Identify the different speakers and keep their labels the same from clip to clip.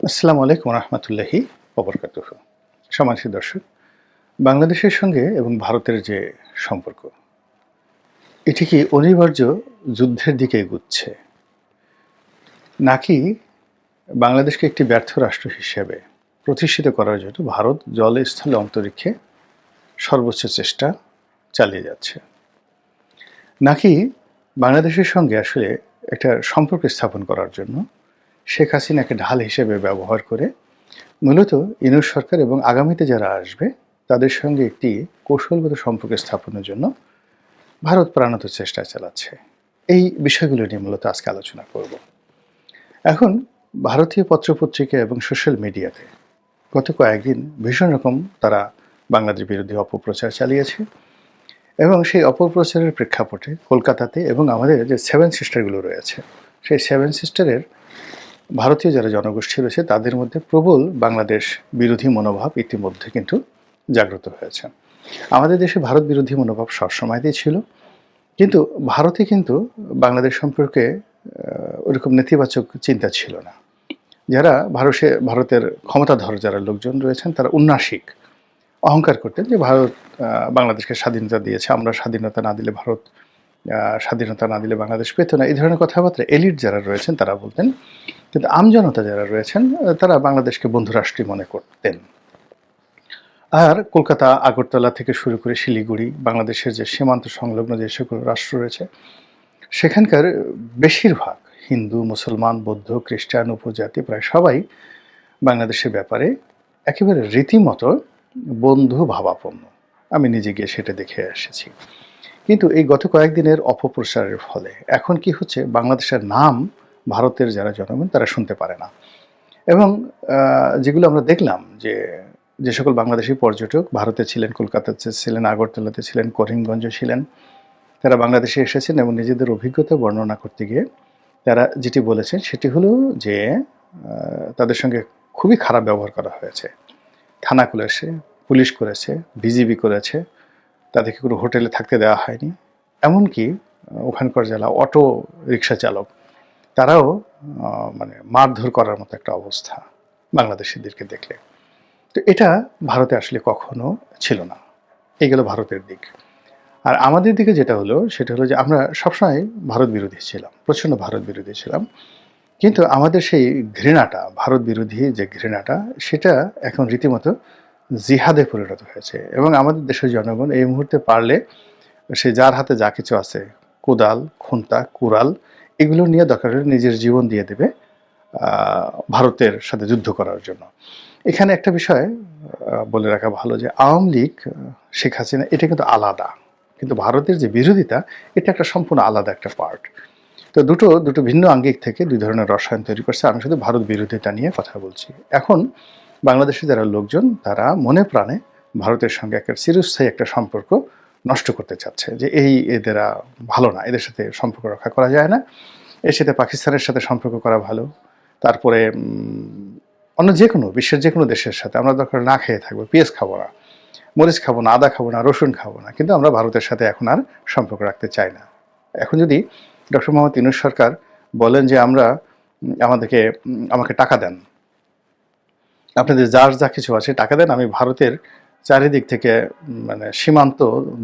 Speaker 1: আসসালামু আলাইকুম রহমতুল্লাহি ওবরকাতুহ। সম্মানিত দর্শক, বাংলাদেশের সঙ্গে এবং ভারতের যে সম্পর্ক, এটি কি অনিবার্য যুদ্ধের দিকে এগুচ্ছে, নাকি বাংলাদেশকে একটি ব্যর্থ রাষ্ট্র হিসেবে প্রতিষ্ঠিত করার জন্য ভারত জলে স্থলে অন্তরিক্ষে সর্বোচ্চ চেষ্টা চালিয়ে যাচ্ছে, নাকি বাংলাদেশের সঙ্গে আসলে একটা সম্পর্ক স্থাপন করার জন্য শেখ হাসিনাকে ঢাল হিসেবে ব্যবহার করে মূলত ইউনূস সরকার এবং আগামীতে যারা আসবে তাদের সঙ্গে একটি কৌশলগত সম্পর্ক স্থাপনের জন্য ভারত প্রাণত চেষ্টা চালাচ্ছে। এই বিষয়গুলো নিয়ে মূলত আজকে আলোচনা করব। এখন ভারতীয় পত্রপত্রিকা এবং সোশ্যাল মিডিয়াতে গত কয়েকদিন ভীষণ রকম তারা বাংলাদেশ বিরোধী অপপ্রচার চালিয়েছে এবং সেই অপপ্রচারের প্রেক্ষাপটে কলকাতাতে এবং আমাদের যে সেভেন সিস্টারগুলো রয়েছে, সেই সেভেন সিস্টারের ভারতীয় যারা জনগোষ্ঠী রয়েছে তাদের মধ্যে প্রবল বাংলাদেশ বিরোধী মনোভাব ইতিমধ্যে কিন্তু জাগ্রত হয়েছে। আমাদের দেশে ভারত বিরোধী মনোভাব সবসময়তেই ছিল, কিন্তু ভারতে কিন্তু বাংলাদেশ সম্পর্কে ওরকম নেতিবাচক চিন্তা ছিল না। যারা ভারতের ক্ষমতাধর যারা লোকজন রয়েছেন তারা উন্নাসিক অহংকার করতেন যে ভারত বাংলাদেশকে স্বাধীনতা দিয়েছে, আমরা স্বাধীনতা না দিলে ভারত স্বাধীনতা না দিলে বাংলাদেশ পেত না, এই ধরনের কথাবার্তা এলিট যারা রয়েছেন তারা বলতেন। কিন্তু আমজনতা যারা রয়েছেন তারা বাংলাদেশকে বন্ধুরাষ্ট্রই মনে করতেন। আর কলকাতা, আগরতলা থেকে শুরু করে শিলিগুড়ি, বাংলাদেশের যে সীমান্ত সংলগ্ন যে সকল রাষ্ট্র রয়েছে সেখানকার বেশিরভাগ হিন্দু, মুসলমান, বৌদ্ধ, খ্রিস্টান, উপজাতি প্রায় সবাই বাংলাদেশের ব্যাপারে একেবারে রীতিমতো বন্ধু ভাবাপন্ন। আমি নিজে গিয়ে সেটা দেখে এসেছি। কিন্তু এই গত কয়েকদিনের অপপ্রচারের ফলে এখন কি হচ্ছে, বাংলাদেশের নাম ভারতের যারা জনগণ তারা শুনতে পারে না। এবং যেগুলো আমরা দেখলাম যে সকল বাংলাদেশি পর্যটক ভারতে ছিলেন, কলকাতাতে ছিলেন, আগরতলাতে ছিলেন, করিমগঞ্জে ছিলেন, তারা বাংলাদেশে এসেছেন এবং নিজেদের অভিজ্ঞতা বর্ণনা করতে গিয়ে তারা যেটি বলেছেন সেটি হলো যে তাদের সঙ্গে খুবই খারাপ ব্যবহার করা হয়েছে। থানা করেছে, পুলিশ করেছে, বিজিবি করেছে, তাদেরকে কোনো হোটেলে থাকতে দেওয়া হয়নি। এমনকি ওখানকার যারা অটো রিক্সা চালক তারাও মানে মারধর করার মতো একটা অবস্থা বাংলাদেশিদেরকে দেখলে। তো এটা ভারতে আসলে কখনো ছিল না। এই গেল ভারতের দিক। আর আমাদের দিকে যেটা হলো সেটা হলো যে আমরা সবসময় ভারত বিরোধী ছিলাম, প্রচণ্ড ভারত বিরোধী ছিলাম। কিন্তু আমাদের সেই ঘৃণাটা, ভারত বিরোধী যে ঘৃণাটা, সেটা এখন রীতিমতো জিহাদে পরিণত হয়েছে। এবং আমাদের দেশের জনগণ এই মুহূর্তে পারলে সে যার হাতে যা কিছু আছে, কোদাল, খুন্তা, কুড়াল, এগুলো নিয়ে দরকার হলে নিজের জীবন দিয়ে দেবে ভারতের সাথে যুদ্ধ করার জন্য। এখানে একটা বিষয় বলে রাখা ভালো যে আওয়ামী লীগ, শেখ হাসিনা এটা কিন্তু আলাদা, কিন্তু ভারতের যে বিরোধিতা এটা একটা সম্পূর্ণ আলাদা একটা পার্ট। তো দুটো ভিন্ন আঙ্গিক থেকে দুই ধরনের রসায়ন তৈরি করছে। আমি শুধু ভারত বিরোধিতা নিয়ে কথা বলছি। এখন বাংলাদেশের যারা লোকজন তারা মনে প্রাণে ভারতের সঙ্গে একটা চিরস্থায়ী একটা সম্পর্ক নষ্ট করতে চাচ্ছে, যে এদেরা ভালো না, এদের সাথে সম্পর্ক রক্ষা করা যায় না, এর সাথে পাকিস্তানের সাথে সম্পর্ক করা ভালো, তারপরে অন্য যে কোনো বিশ্বের যে কোনো দেশের সাথে আমরা দরকার না খেয়ে থাকবো, পেঁয়াজ খাবো না, মরিচ খাবো না, আদা খাবো না, রসুন খাবো না, কিন্তু আমরা ভারতের সাথে এখন আর সম্পর্ক রাখতে চাই না। এখন যদি ডক্টর মোহাম্মদ ইউনূস সরকার বলেন যে আমাকে টাকা দেন, আপনাদের যার যা কিছু আছে টাকা দেন, আমি ভারতের চারিদিক থেকে মানে সীমান্ত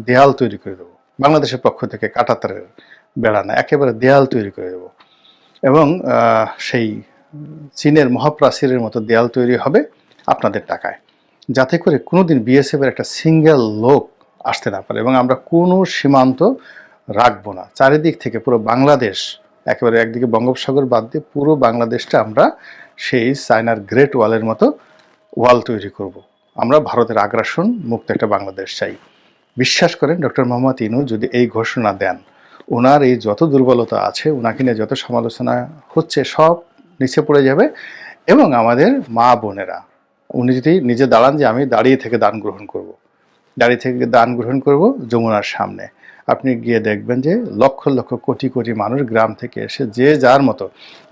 Speaker 1: দেয়াল তৈরি করে দেবো, বাংলাদেশের পক্ষ থেকে কাঁটাতারের বেড়া না, একেবারে দেয়াল তৈরি করে দেবো, এবং সেই চীনের মহাপ্রাচীরের মতো দেয়াল তৈরি হবে আপনাদের টাকায়, যাতে করে কোনোদিন বিএসএফ এর একটা সিঙ্গেল লোক আসতে না পারে, এবং আমরা কোনো সীমান্ত রাখবো না, চারিদিক থেকে পুরো বাংলাদেশ, একেবারে একদিকে বঙ্গোপসাগর বাদ দিয়ে পুরো বাংলাদেশটা আমরা সেই চায়নার গ্রেট ওয়ালের মতো ওয়াল তৈরি করব। আমরা ভারতের আগ্রাসন মুক্ত একটা বাংলাদেশ চাই। বিশ্বাস করেন ডক্টর মোহাম্মদ ইনু যদি এই ঘোষণা দেন, ওনার এই যত দুর্বলতা আছে, ওনাকে নিয়ে যত সমালোচনা হচ্ছে সব নিচে পড়ে যাবে। এবং আমাদের মা বোনেরা, উনি যদি নিজে দাঁড়ান যে আমি দাঁড়িয়ে থেকে দান গ্রহণ করব যমুনার সামনে, আপনি গিয়ে দেখবেন যে লক্ষ লক্ষ কোটি কোটি মানুষ গ্রাম থেকে এসে যে যার মতো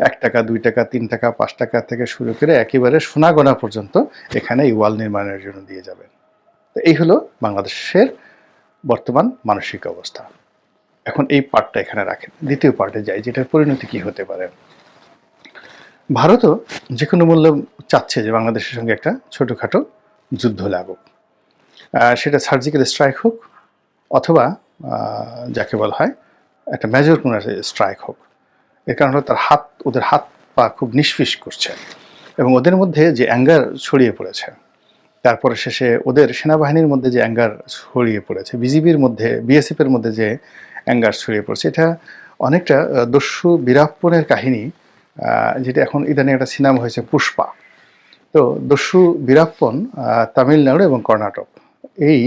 Speaker 1: 1 টাকা, 2 টাকা, 3 টাকা, 5 টাকা থেকে শুরু করে একেবারে সোনাগোনা পর্যন্ত এখানে এই ওয়াল নির্মাণের জন্য দিয়ে যাবেন। তো এই হলো বাংলাদেশের বর্তমান মানসিক অবস্থা। এখন এই পার্টটা এখানে রাখেন, দ্বিতীয় পার্টে যাই, যেটার পরিণতি কি হতে পারে। ভারতও যে কোনো মূল্যে চাচ্ছে যে বাংলাদেশের সঙ্গে একটা ছোটোখাটো যুদ্ধ লাগুক, সেটা সার্জিক্যাল স্ট্রাইক হোক অথবা যাকে বলা হয় একটা মেজর কোনো স্ট্রাইক হোক। এর কারণ হলো ওদের হাত পা খুব নিষ্ফিস করছে এবং ওদের মধ্যে যে অ্যাঙ্গার ছড়িয়ে পড়েছে, তারপরে শেষে ওদের সেনাবাহিনীর মধ্যে যে অ্যাঙ্গার ছড়িয়ে পড়েছে, বিজিবির মধ্যে, বিএসএফের মধ্যে যে অ্যাঙ্গার ছড়িয়ে পড়েছে, এটা অনেকটা দস্যু বীরাপ্পনের কাহিনী, যেটা এখন ইদানিং একটা সিনেমা হয়েছে পুষ্পা। তো দস্যু বীরাপ্পন তামিলনাড়ু এবং কর্ণাটক, এই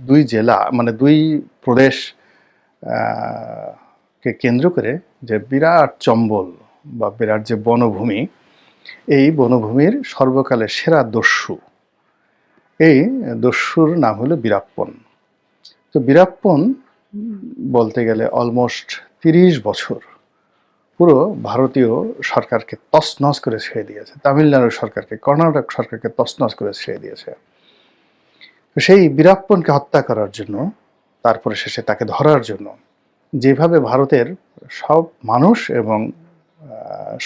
Speaker 1: দুই জেলা মানে দুই প্রদেশ কে কেন্দ্র করে যে বিরাট চম্বল বা বিরাট যে বনভূমি, এই বনভূমির সর্বকালের সেরা দস্যু, এই দস্যুর নাম হলো বীরাপ্পন। তো বীরাপ্পন বলতে গেলে অলমোস্ট 30 বছর পুরো ভারতীয় সরকারকে তছনছ করে ছেড়ে দিয়েছে, তামিলনাড়ু সরকারকে, কর্ণাটক সরকারকে তছনছ করে ছেড়ে দিয়েছে। তো সেই বীরাপ্পনকে হত্যা করার জন্য, তারপরে শেষে তাকে ধরার জন্য যেভাবে ভারতের সব মানুষ এবং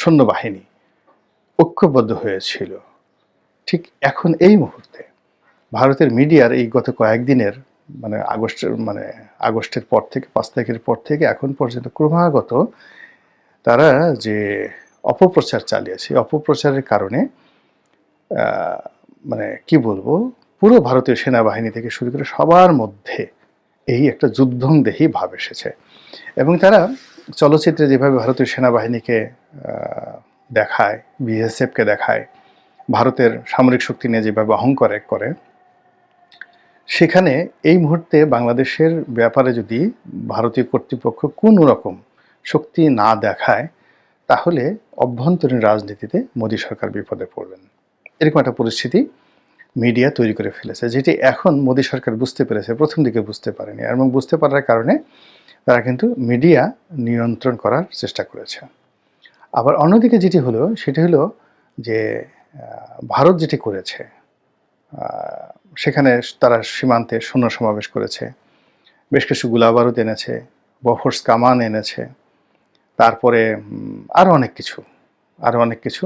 Speaker 1: সৈন্যবাহিনী ঐক্যবদ্ধ হয়েছিল, ঠিক এখন এই মুহূর্তে ভারতের মিডিয়ার এই গত কয়েকদিনের আগস্টের পর থেকে 5 তারিখের পর থেকে এখন পর্যন্ত ক্রমাগত তারা যে অপপ্রচার চালিয়েছে, অপপ্রচারের কারণে কি বলবো, পুরো ভারতীয় সেনাবাহিনী থেকে শুরু করে সবার মধ্যে এই একটা যুদ্ধংদেহী ভাব এসেছে। এবং তারা চলচ্চিত্রে যেভাবে ভারতীয় সেনাবাহিনীকে দেখায়, বিএসএফকে দেখায়, ভারতের সামরিক শক্তি নিয়ে যেভাবে অহংকার করে, সেখানে এই মুহূর্তে বাংলাদেশের ব্যাপারে যদি ভারতীয় কর্তৃপক্ষ কোনো রকম শক্তি না দেখায়, তাহলে অভ্যন্তরীণ রাজনীতিতে মোদী সরকার বিপদে পড়বেন। এরকম একটা পরিস্থিতি মিডিয়া তৈরি করে ফেলেছে, যেটি এখন মোদী সরকার বুঝতে পেরেছে, প্রথম দিকে বুঝতে পারেনি, এবং বুঝতে পারার কারণে তারা কিন্তু মিডিয়া নিয়ন্ত্রণ করার চেষ্টা করেছে। আবার অন্যদিকে যেটি হলো সেটি হলো যে ভারত যেটি করেছে, সেখানে তারা সীমান্তে সৈন্য সমাবেশ করেছে, বেশ কিছু গোলাবারুদ এনেছে, বফোর্স কামান এনেছে, তারপরে আরও অনেক কিছু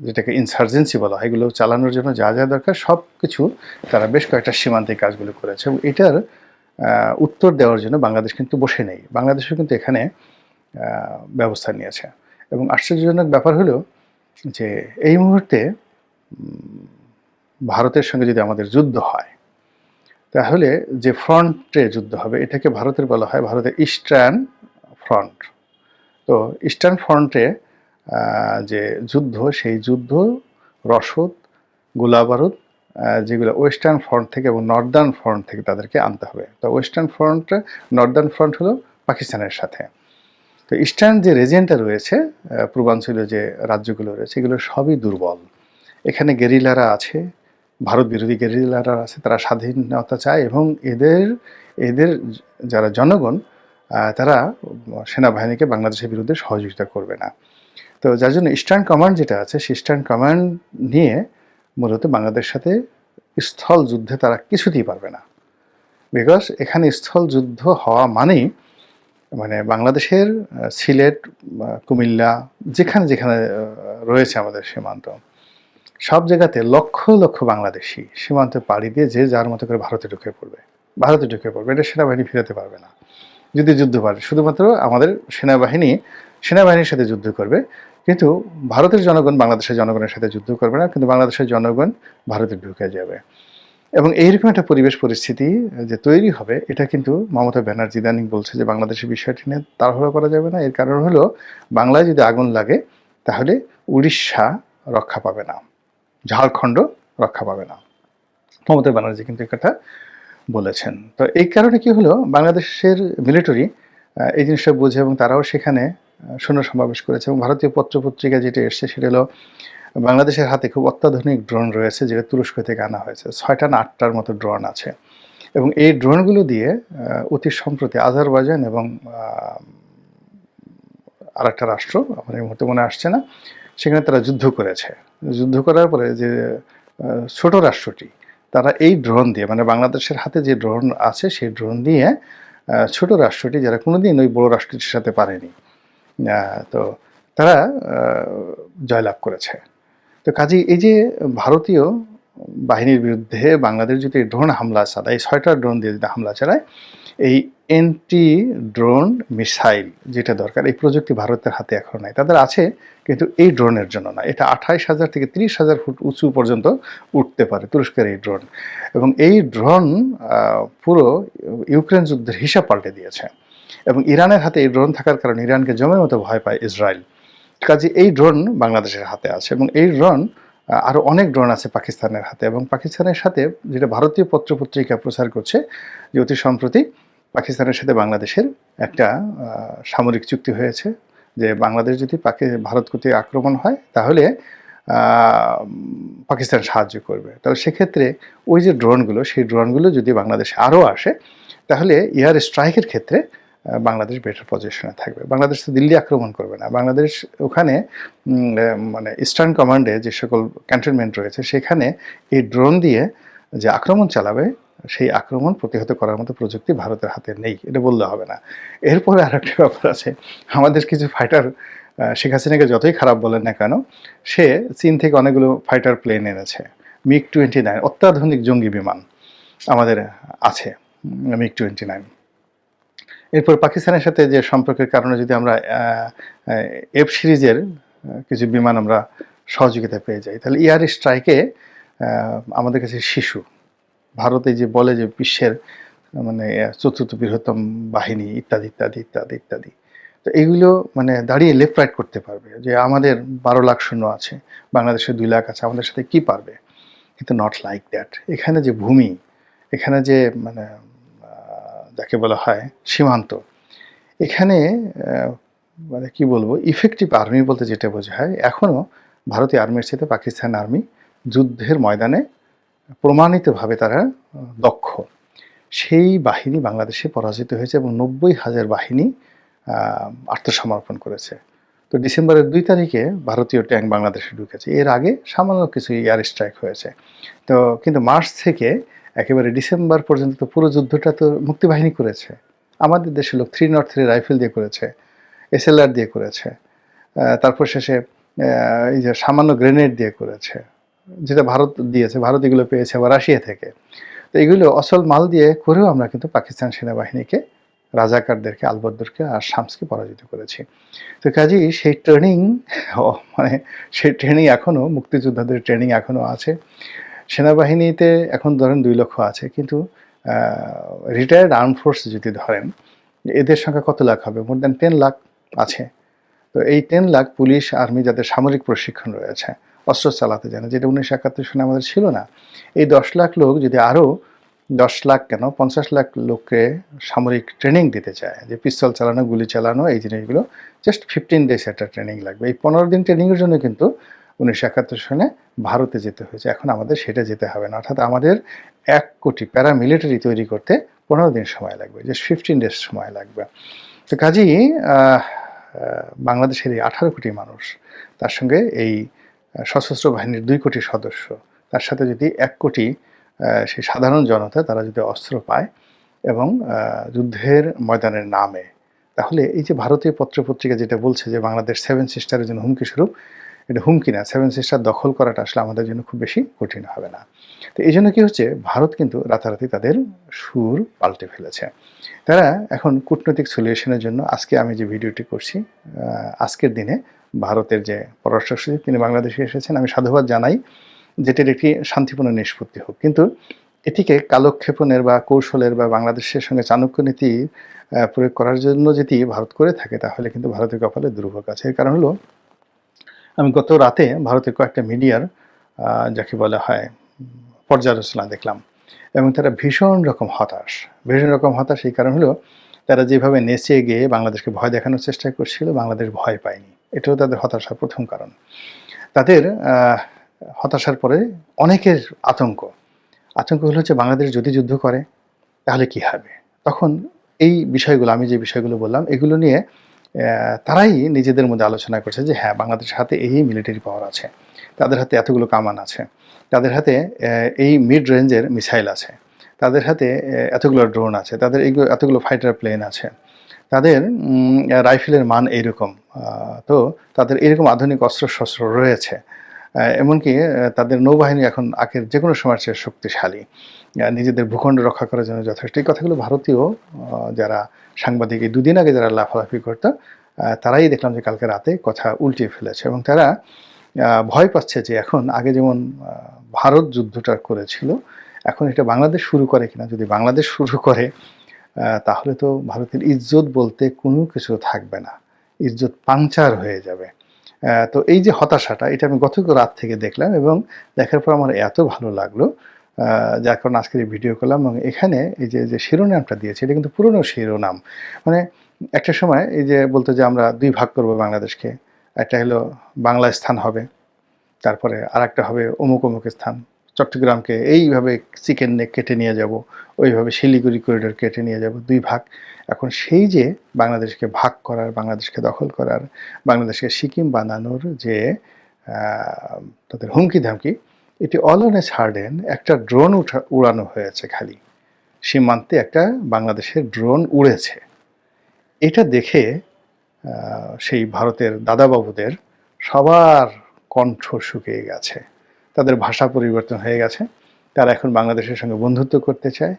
Speaker 1: যেটাকে ইনসার্জেন্সি বলা হয়, এগুলো চালানোর জন্য যা যা দরকার সব কিছু তারা বেশ কয়েকটা সীমান্তে কাজগুলো করেছে। এবং এটার উত্তর দেওয়ার জন্য বাংলাদেশ কিন্তু বসে নেই, বাংলাদেশও কিন্তু এখানে ব্যবস্থা নিয়েছে। এবং আশ্চর্যজনক ব্যাপার হলো যে এই মুহূর্তে ভারতের সঙ্গে যদি আমাদের যুদ্ধ হয়, তাহলে যে ফ্রন্টে যুদ্ধ হবে এটাকে ভারতের বলা হয় ভারতের ইস্টার্ন ফ্রন্ট। তো ইস্টার্ন ফ্রন্টে যে যুদ্ধ, সেই যুদ্ধ রসদ, গোলাবারুদ যেগুলো ওয়েস্টার্ন ফ্রন্ট থেকে এবং নর্দার্ন ফ্রন্ট থেকে তাদেরকে আনতে হবে। তো ওয়েস্টার্ন ফ্রন্ট, নর্দার্ন ফ্রন্ট হলো পাকিস্তানের সাথে। তো ইস্টার্ন যে রিজিয়নটা রয়েছে, পূর্বাঞ্চলীয় যে রাজ্যগুলো রয়েছে, এগুলো সবই দুর্বল। এখানে গেরিলারা আছে, ভারত বিরোধী গেরিলারা আছে, তারা স্বাধীনতা চায় এবং এদের যারা জনগণ, তারা সেনাবাহিনীকে বাংলাদেশের বিরুদ্ধে সহযোগিতা করবে না। তো যার জন্য ইস্টার্ন কমান্ড যেটা আছে, সেই ইস্টার্ন কমান্ড নিয়ে মূলত বাংলাদেশের সাথে স্থল যুদ্ধে তারা কিছুতেই পারবে না। বিকজ এখানে স্থল যুদ্ধ হওয়া মানেই বাংলাদেশের সিলেট, কুমিল্লা, যেখানে যেখানে রয়েছে আমাদের সীমান্ত, সব জায়গাতে লক্ষ লক্ষ বাংলাদেশি সীমান্তে পাড়ি দিয়ে যে যার মতো করে ভারতে ঢুকে পড়বে। এটা সেনাবাহিনী ফিরাতে পারবে না যদি যুদ্ধ পারে। শুধুমাত্র আমাদের সেনাবাহিনীর সাথে যুদ্ধ করবে, কিন্তু ভারতের জনগণ বাংলাদেশের জনগণের সাথে যুদ্ধ করবে না, কিন্তু বাংলাদেশের জনগণ ভারতে ঢুকে যাবে। এবং এইরকম একটা পরিস্থিতি যে তৈরি হবে, এটা কিন্তু মমতা ব্যানার্জি ইদানিং বলছে যে বাংলাদেশের বিষয়টি নিয়ে তাড়াহুড়ো করা যাবে না। এর কারণ হলো, বাংলায় যদি আগুন লাগে তাহলে উড়িষ্যা রক্ষা পাবে না, ঝাড়খণ্ড রক্ষা পাবে না। মমতা ব্যানার্জি কিন্তু এই কথা বলেছেন। তো এই কারণে কি হলো, বাংলাদেশের মিলিটারি এই জিনিসটা বুঝে এবং তারাও সেখানে সৈন্য সমাবেশ করেছে। এবং ভারতীয় পত্রপত্রিকা যেটা এসছে সেটা হলো, বাংলাদেশের হাতে খুব অত্যাধুনিক ড্রোন রয়েছে, যেটা তুরস্ক থেকে আনা হয়েছে। 6টা না 8টার মতো ড্রোন আছে। এবং এই ড্রোনগুলো দিয়ে অতি সম্প্রতি আজারবাইজান এবং আর একটা রাষ্ট্র, আমার এই মুহূর্তে মনে আসছে না, সেখানে তারা যুদ্ধ করেছে। যুদ্ধ করার পরে যে ছোট রাষ্ট্রটি, তারা এই ড্রোন দিয়ে, বাংলাদেশের হাতে যে ড্রোন আছে সেই ড্রোন দিয়ে ছোট রাষ্ট্রটি, যারা কোনোদিন ওই বড় রাষ্ট্রটির সাথে পারেনি, তো তারা জয়লাভ করেছে। তো কাজেই এই যে ভারতীয় বাহিনীর বিরুদ্ধে বাংলাদেশ যদি ড্রোন হামলা চালায়, 6টা ড্রোন দিয়ে যদি হামলা চালায়, এই এন্টি ড্রোন মিসাইল যেটা দরকার, এই প্রযুক্তি ভারতের হাতে এখন নাই। তাদের আছে, কিন্তু এই ড্রোনের জন্য না। এটা 28,000 থেকে 30,000 ফুট উঁচু পর্যন্ত উঠতে পারে তুরস্কের এই ড্রোন। এবং এই ড্রোন পুরো ইউক্রেন যুদ্ধের হিসাব পাল্টে দিয়েছে। এবং ইরানের হাতে এই ড্রোন থাকার কারণে ইরানকে জমের মতো ভয় পায় ইসরায়েল। কাজে এই ড্রোন বাংলাদেশের হাতে আছে, এবং এই ড্রোন আরও অনেক ড্রোন আছে পাকিস্তানের হাতে। এবং পাকিস্তানের সাথে যেটা ভারতীয় পত্রপত্রিকা প্রচার করছে যে অতি সম্প্রতি পাকিস্তানের সাথে বাংলাদেশের একটা সামরিক চুক্তি হয়েছে, যে বাংলাদেশ যদি ভারত কর্তৃক আক্রমণ হয় তাহলে পাকিস্তান সাহায্য করবে। তাহলে সেক্ষেত্রে ওই যে ড্রোনগুলো, সেই ড্রোনগুলো যদি বাংলাদেশে আরও আসে, তাহলে এয়ার স্ট্রাইকের ক্ষেত্রে বাংলাদেশ বেটার পজিশনে থাকবে। বাংলাদেশ তো দিল্লি আক্রমণ করবে না, বাংলাদেশ ওখানে মানে ইস্টার্ন কমান্ডে যে সকল ক্যান্টনমেন্ট রয়েছে সেখানে এই ড্রোন দিয়ে যে আক্রমণ চালাবে, সেই আক্রমণ প্রতিহত করার মতো প্রযুক্তি ভারতের হাতে নেই, এটা বললে হবে না। এরপরে আর একটা ব্যাপার আছে, আমাদের কিছু ফাইটার, শেখ হাসিনাকে যতই খারাপ বলেন না কেন, সে চীন থেকে অনেকগুলো ফাইটার প্লেন এনেছে। MiG-29 অত্যাধুনিক জঙ্গি বিমান আমাদের আছে, MiG-29। এরপর পাকিস্তানের সাথে যে সম্পর্কের কারণে যদি আমরা এফ সিরিজের কিছু বিমান আমরা সহযোগিতা পেয়ে যাই, তাহলে এয়ার স্ট্রাইকে আমাদের কাছে শিশু। ভারতে যে বলে যে বিশ্বের মানে চতুর্থ বৃহত্তম বাহিনী ইত্যাদি ইত্যাদি ইত্যাদি ইত্যাদি, তো এইগুলো মানে দাঁড়িয়ে লেফট রাইট করতে পারবে যে আমাদের 12 লাখ সৈন্য আছে, বাংলাদেশে 2 লাখ আছে, আমাদের সাথে কি পারবে। কিন্তু নট লাইক দ্যাট। এখানে যে ভূমি, এখানে যে মানে যাকে বলা হয় সীমান্ত, এখানে মানে কি বলবো, ইফেক্টিভ আর্মি বলতে যেটা বোঝায়, এখনও ভারতীয় আর্মির সাথে পাকিস্তান আর্মি যুদ্ধের ময়দানে প্রমাণিতভাবে তারা দক্ষ। সেই বাহিনী বাংলাদেশে পরাজিত হয়েছে এবং 90,000 বাহিনী আত্মসমর্পণ করেছে। তো ডিসেম্বরের 2 তারিখে ভারতীয় ট্যাঙ্ক বাংলাদেশে ঢুকেছে। এর আগে সামান্য কিছু এয়ার স্ট্রাইক হয়েছে। তো কিন্তু মার্চ থেকে একেবারে ডিসেম্বর পর্যন্ত তো পুরো যুদ্ধটা তো মুক্তিবাহিনী করেছে। আমাদের দেশের লোক 303 রাইফেল দিয়ে করেছে, SLR দিয়ে করেছে, তারপর শেষে এই যে সামান্য গ্রেনেড দিয়ে করেছে, যেটা ভারত দিয়েছে। ভারত এগুলো পেয়েছে আবার রাশিয়া থেকে। তো এগুলো অসল মাল দিয়ে করেও আমরা কিন্তু পাকিস্তান সেনাবাহিনীকে, রাজাকারদেরকে, আলবদরকে আর শামসকে পরাজিত করেছি। তো কাজেই সেই ট্রেনিং, মানে সেই ট্রেনিং এখনও, মুক্তিযোদ্ধাদের ট্রেনিং এখনও আছে। সেনাবাহিনীতে এখন ধরেন 2 লক্ষ আছে, কিন্তু রিটায়ার্ড আর্ম ফোর্স যদি ধরেন, এদের সংখ্যা কত লাখ হবে? মোর দ্যান 10 লাখ আছে। তো এই 10 লাখ পুলিশ, আর্মি যাদের সামরিক প্রশিক্ষণ রয়েছে, অস্ত্র চালাতে জানে, যেটা 1971 সনে আমাদের ছিল না। এই 10 লাখ লোক যদি আরও 10 লাখ কেন 50 লাখ লোককে সামরিক ট্রেনিং দিতে চায়, যে পিস্তল চালানো, গুলি চালানো, এই জিনিসগুলো, জাস্ট 15 ডেজ একটা ট্রেনিং লাগবে। এই 15 দিন ট্রেনিংয়ের জন্য কিন্তু 1971 সনে ভারতে যেতে হয়েছে। এখন আমাদের সেটা যেতে হবে না। অর্থাৎ আমাদের 1 কোটি প্যারামিলিটারি তৈরি করতে 15 দিন সময় লাগবে, জাস্ট 15 ডেজ সময় লাগবে। তো কাজেই বাংলাদেশের এই 18 কোটি মানুষ, তার সঙ্গে এই সশস্ত্র বাহিনীর 2 কোটি সদস্য, তার সাথে যদি 1 কোটি সেই সাধারণ জনতা, তারা যদি অস্ত্র পায় এবং যুদ্ধের ময়দানের নামে, তাহলে এই যে ভারতীয় পত্রপত্রিকা যেটা বলছে যে বাংলাদেশ 7 সিস্টারের জন্য হুমকি স্বরূপ, এটা হুমকি না। 7 সিস্টার দখল করাটা আসলে আমাদের জন্য খুব বেশি কঠিন হবে না। তো এই জন্য কি হচ্ছে, ভারত কিন্তু রাতারাতি তাদের সুর পাল্টে ফেলেছে। তারা এখন কূটনৈতিক সলিউশনের জন্য, আজকে আমি যে ভিডিওটি করছি, আজকের দিনে ভারতের যে পররাষ্ট্র সচিব তিনি বাংলাদেশে এসেছেন, আমি সাধুবাদ জানাই যেটির একটি শান্তিপূর্ণ নিষ্পত্তি হোক। কিন্তু এটিকে কালক্ষেপণের বা কৌশলের বা বাংলাদেশের সঙ্গে চাণক্য নীতি প্রয়োগ করার জন্য যদি ভারত করে থাকে, তাহলে কিন্তু ভারতের কপালে দুর্ভোগ আছে। এর কারণ হলো, আমি গত রাতে ভারতের কয়েকটা মিডিয়ার যাকে বলা হয় পর্যালোচনা দেখলাম, এবং তারা ভীষণ রকম হতাশ। এই কারণ হলো, তারা যেভাবে নেচে গিয়ে বাংলাদেশকে ভয় দেখানোর চেষ্টা করছিল, বাংলাদেশ ভয় পায়নি। এটাও তাদের হতাশার প্রথম কারণ। তাদের হতাশার পরে অনেকের আতঙ্ক হলো যে বাংলাদেশ যদি যুদ্ধ করে তাহলে কি হবে। তখন এই বিষয়গুলো, আমি যে বিষয়গুলো বললাম, এগুলো নিয়ে তারাই নিজেদের মধ্যে আলোচনা করছে যে হ্যাঁ, বাংলাদেশের হাতে এই মিলিটারি পাওয়ার আছে, তাদের হাতে এতগুলো কামান আছে, তাদের হাতে এই মিড রেঞ্জের মিসাইল আছে, তাদের হাতে এতগুলো ড্রোন আছে, তাদের এতগুলো ফাইটার প্লেন আছে, তাদের রাইফেলের মান এইরকম, তো তাদের এরকম আধুনিক অস্ত্রশস্ত্র রয়েছে। এমনকি তাদের নৌবাহিনী এখন আগের যেকোনো সময়ের চেয়ে শক্তিশালী। নিজেদের ভূখণ্ড রক্ষা করার জন্য যথেষ্ট। এই কথাগুলো ভারতীয় যারা সাংবাদিক এই দুদিন আগে যারা লাফালাফি করতো, তারাই দেখলাম যে কালকে রাতে কথা উল্টিয়ে ফেলেছে এবং তারা ভয় পাচ্ছে যে এখন আগে যেমন ভারত যুদ্ধটা করেছিল, এখন এটা বাংলাদেশ শুরু করে কিনা। যদি বাংলাদেশ শুরু করে তাহলে তো ভারতের ইজ্জত বলতে কোনো কিছু থাকবে না, ইজ্জত পাংচার হয়ে যাবে। তো এই যে হতাশাটা, এটা আমি গত রাত থেকে দেখলাম এবং দেখার পর আমার এত ভালো লাগলো, যার কারণে আজকের এই ভিডিও করলাম। এবং এখানে এই যে শিরোনামটা দিয়েছে, এটা কিন্তু পুরনো শিরোনাম। মানে একটা সময় এই যে বলতো যে আমরা ২ ভাগ করব বাংলাদেশকে, একটা হলো বাংলা স্থান হবে, তারপরে আরেকটা হবে অমুক অমুক স্থান, চট্টগ্রামকে এইভাবে চিকেন নেক কেটে নিয়ে যাব, ওইভাবে শিলিগুড়ি করিডোর কেটে নিয়ে যাব, ২ ভাগ। এখন সেই যে বাংলাদেশকে ভাগ করার, বাংলাদেশকে দখল করার, বাংলাদেশকে সিকিম বানানোর যে তাদের হুমকি ধামকি, এটি অল অন এ সার্ডেন একটা ড্রোন উড়ানো হয়েছে। খালি সীমান্তে একটা বাংলাদেশের ড্রোন উড়েছে। এটা দেখে সেই ভারতের দাদাবাবুদের সবার কণ্ঠ শুকিয়ে গেছে, তাদের ভাষা পরিবর্তন হয়ে গেছে। তারা এখন বাংলাদেশের সঙ্গে বন্ধুত্ব করতে চায়,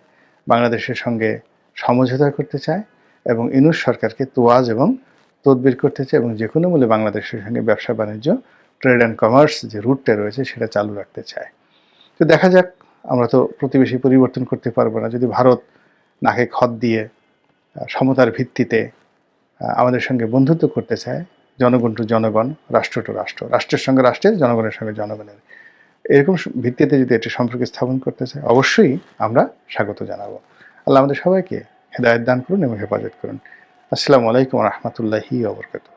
Speaker 1: বাংলাদেশের সঙ্গে সমঝোতা করতে চায় এবং ইউনূস সরকারকে তোয়াজ এবং তদবির করতে চায় এবং যে কোনো মূল্যে বাংলাদেশের সঙ্গে ব্যবসা বাণিজ্য, ট্রেড অ্যান্ড কমার্স যে রুটটা রয়েছে সেটা চালু রাখতে চায়। তো দেখা যাক, আমরা তো প্রতিবেশী পরিবর্তন করতে পারবো না। যদি ভারত নাকে খত দিয়ে সমতার ভিত্তিতে আমাদের সঙ্গে বন্ধুত্ব করতে চায়, জনগণ টু জনগণ, রাষ্ট্র টু রাষ্ট্র, রাষ্ট্রের সঙ্গে রাষ্ট্রের, জনগণের সঙ্গে জনগণের, এরকম ভিত্তিতে যদি একটি সম্পর্ক স্থাপন করতে চায়, অবশ্যই আমরা স্বাগত জানাবো। আল্লাহ আমাদের সবাইকে হেদায়েত দান করুন এবং হেফাজত করুন। আসসালামু আলাইকুম ওয়া রাহমাতুল্লাহি ওয়া বারাকাতুহু।